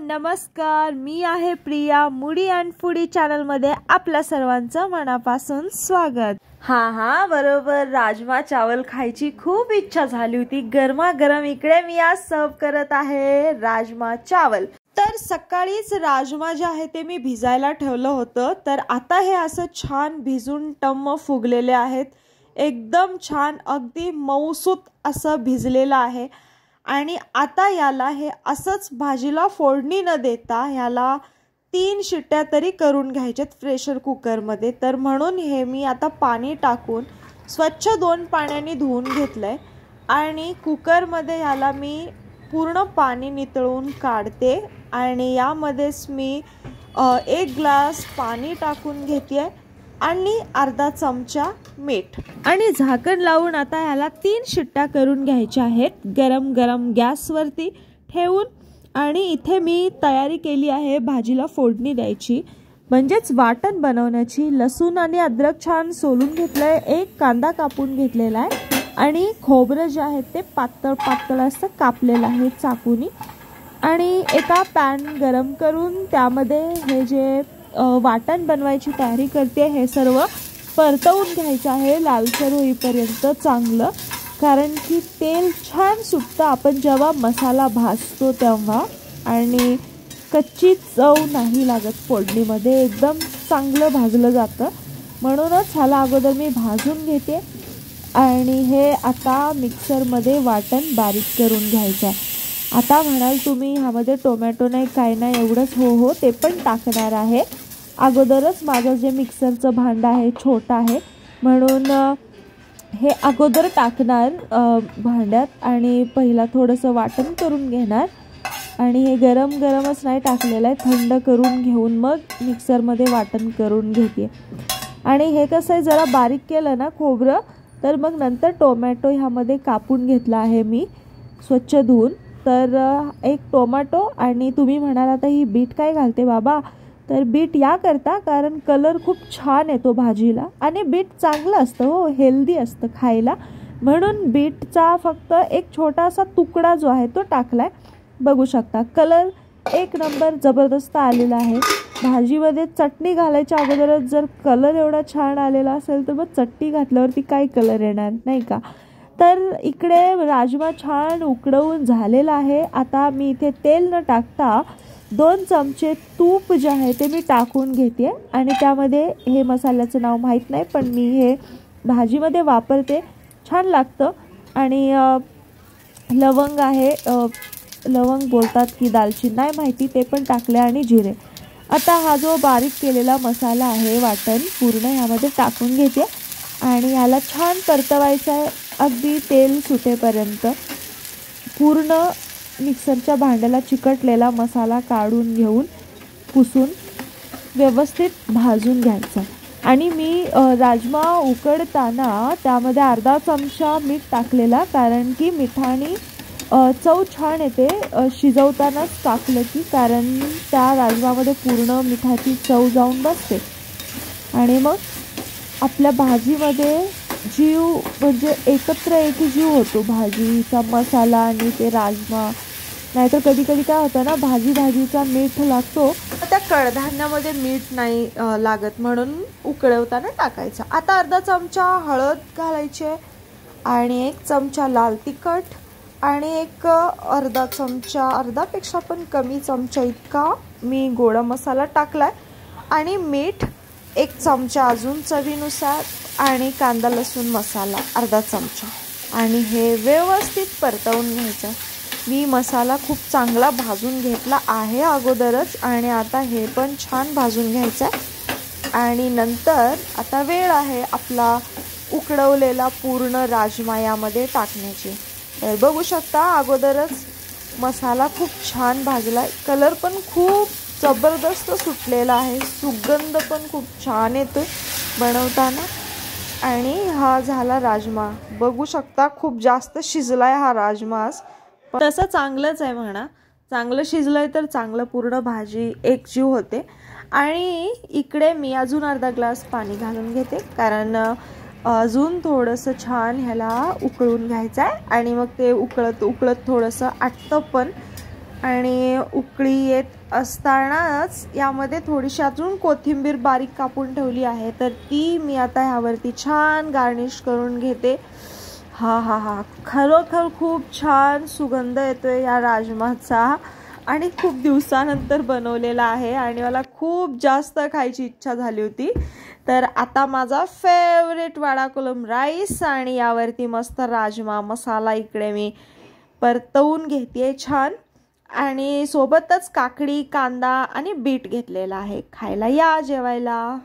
नमस्कार, मी आहे प्रिया. मुडी अँड फूडी चॅनल मध्ये आपल्या सर्वांचं मनापासून स्वागत. हा बरोबर, राजमा चावल खायची खूप इच्छा झाली होती. गरमागरम इकडे मी आज सर्व करत आहे राजमा चावल. तर सकाळीच राजमा जे आहे ते मी भिजायला ठेवलं होतं. तर आता हे असं छान भिजून टम्म फुगलेले आहेत. एकदम छान, अगदी मऊसूत असं भिजलेलं आहे. आणि आता याला हे असंच भाजीला फोडणी न देता ह्याला 3 शिट्ट्या तरी करून घ्यायच्यात प्रेशर कुकरमध्ये. तर म्हणून हे मी आता पाणी टाकून स्वच्छ 2 पाण्याने धुवून घेतलंय आणि कुकरमध्ये ह्याला मी पूर्ण पाणी नितळून काढते. आणि यामध्येच मी 1 ग्लास पाणी टाकून घेते आणि अर्धा चमचा मीठ आणि झाकण लावून आता ह्याला 3 शिट्ट्या करून घ्यायच्या आहेत गरम गरम गॅसवरती ठेवून. आणि इथे मी तयारी केली आहे भाजीला फोडणी द्यायची, म्हणजेच वाटण बनवण्याची. लसूण आणि अद्रक छान सोलून घेतलंय, 1 कांदा कापून घेतलेला आहे आणि खोबरं जे आहे ते पातळ पातळ असं कापलेलं आहे चाकूनी. आणि एका पॅन गरम करून त्यामध्ये हे जे वाटण बनवायची तयारी करते हे सर्व परतवून घ्यायचं आहे लालसर होईपर्यंत चांगलं. कारण की तेल छान सुटतं आपण जेव्हा मसाला भाजतो तेव्हा, आणि कच्ची चव नाही लागत फोडणीमध्ये, एकदम चांगलं भाजलं जातं. म्हणूनच ह्याला अगोदर मी भाजून घेते आणि हे आता मिक्सरमध्ये वाटण बारीक करून घ्यायचं आहे. आता म्हणाल तुम्ही ह्यामध्ये टोमॅटो नाही काय नाही, एवढंच हो ते पण टाकणार आहे. अगोदरच माझं जे मिक्सरचं भांडं आहे छोटं आहे म्हणून हे अगोदर टाकणार भांड्यात आणि पहिला थोडंसं वाटण करून घेणार. आणि हे गरमच नाही टाकलेलं आहे, थंड करून घेऊन मग मिक्सरमध्ये वाटण करून घेते. आणि हे कसं आहे, जरा बारीक केलं ना खोबरं तर मग नंतर टोमॅटो ह्यामध्ये कापून घेतला आहे मी स्वच्छ धुवून. तर 1 टोमॅटो आणि तुम्ही म्हणाल आता ही बीट काय घालते बाबा, तर बीट या करता कारण कलर खूप छान येतो भाजीला आणि बीट चांगलं असतं हो, हेल्दी असतं खायला. म्हणून बीटचा फक्त 1 छोटासा तुकडा जो आहे तो टाकलाय. बघू शकता कलर 1 नंबर जबरदस्त आलेला आहे. भाजीमध्ये चटणी घालायच्या अगोदरच जर कलर एवढा छान आलेला असेल तर मग चटणी घातल्यावरती काय कलर येणार नाही का. तर इकडे राजमा छान उकडवून झालेला आहे. आता मी इथे तेल न टाकता 2 चमचे तूप जे आहे ते मी टाकून घेते आणि त्यामध्ये हे मसाल्याचं नाव माहीत नाही पण मी हे भाजीमध्ये वापरते, छान लागतं. आणि लवंग आहे, लवंग बोलतात की दालचिनी नाही माहिती, ते पण टाकले आणि जिरे. आता हा जो बारीक केलेला मसाला आहे वाटण पूर्ण ह्यामध्ये टाकून घेते आणि याला छान परतवायचं आहे अगदी तेल सुटेपर्यंत. पूर्ण मिक्सरच्या भांड्याला चिकटलेला मसाला काढून घेऊन पुसून व्यवस्थित भाजून घ्यायचा. आणि मी राजमा उकडताना त्यामध्ये अर्धा चमचा मीठ टाकलेला, कारण की मिठाने चव छान येते शिजवतानाच टाकलं की, कारण त्या राजमामध्ये पूर्ण मिठाची चव जाऊन बसते. आणि मग आपल्या भाजीमध्ये जीव म्हणजे एकत्र एक जीव होतो भाजीचा मसाला आणि ते राजमा. नाहीतर कधी कधी काय होतं ना, भाजीचा मीठ लागतो त्या कडधान्यामध्ये मीठ नाही लागत, म्हणून उकळवताना टाकायचा. आता अर्धा चमचा हळद घालायचे आणि 1 चमचा लाल तिखट आणि अर्धा चमचा, अर्धापेक्षा पण कमी चमचा इतका मी गोडा मसाला टाकलाय. आणि मीठ 1 चमचा अजून चवीनुसार आणि कांदा लसूण मसाला अर्धा चमचा. आणि हे व्यवस्थित परतवून घ्यायचं. मी मसाला खूप चांगला भाजून घेतला आहे अगोदरच आणि आता हे पण छान भाजून घ्यायचं आहे. आणि नंतर आता वेळ आहे आपला उकडवलेला पूर्ण राजमा यामध्ये टाकण्याची. तर बघू शकता अगोदरच मसाला खूप छान भाजला, कलर पण खूप जबरदस्त सुटलेला आहे, सुगंध पण खूप छान येतोय बनवताना. आणि हा झाला राजमा. बघू शकता खूप जास्त शिजलाय हा राजमा, तसं चांगलंच आहे म्हणा, चांगलं शिजलंय तर चांगलं पूर्ण भाजी एकजीव होते. आणि इकडे मी अजून अर्धा ग्लास पाणी घालून घेते, कारण अजून थोडंसं छान ह्याला उकळून घ्यायचं आहे. आणि मग ते उकळत थोडंसं आटतं पण. आणि उकळी येत असतानाच यामध्ये थोडीशी अजून कोथिंबीर बारीक कापून ठेवली आहे, तर ती मी आता ह्यावरती छान गार्निश करून घेते. हा हा हा, खरोखर खूप छान सुगंध येतोय या राजमाचा आणि खूप दिवसानंतर बनवलेला आहे आणि मला खूप जास्त खायची इच्छा झाली होती. तर आता माझा फेवरेट वाडा कोलम राईस आणि यावरती मस्त राजमा मसाला इकडे मी परतवून घेते छान, आणि सोबतच काकडी, कांदा आणि बीट घेतलेला आहे. खायला या जेवायला.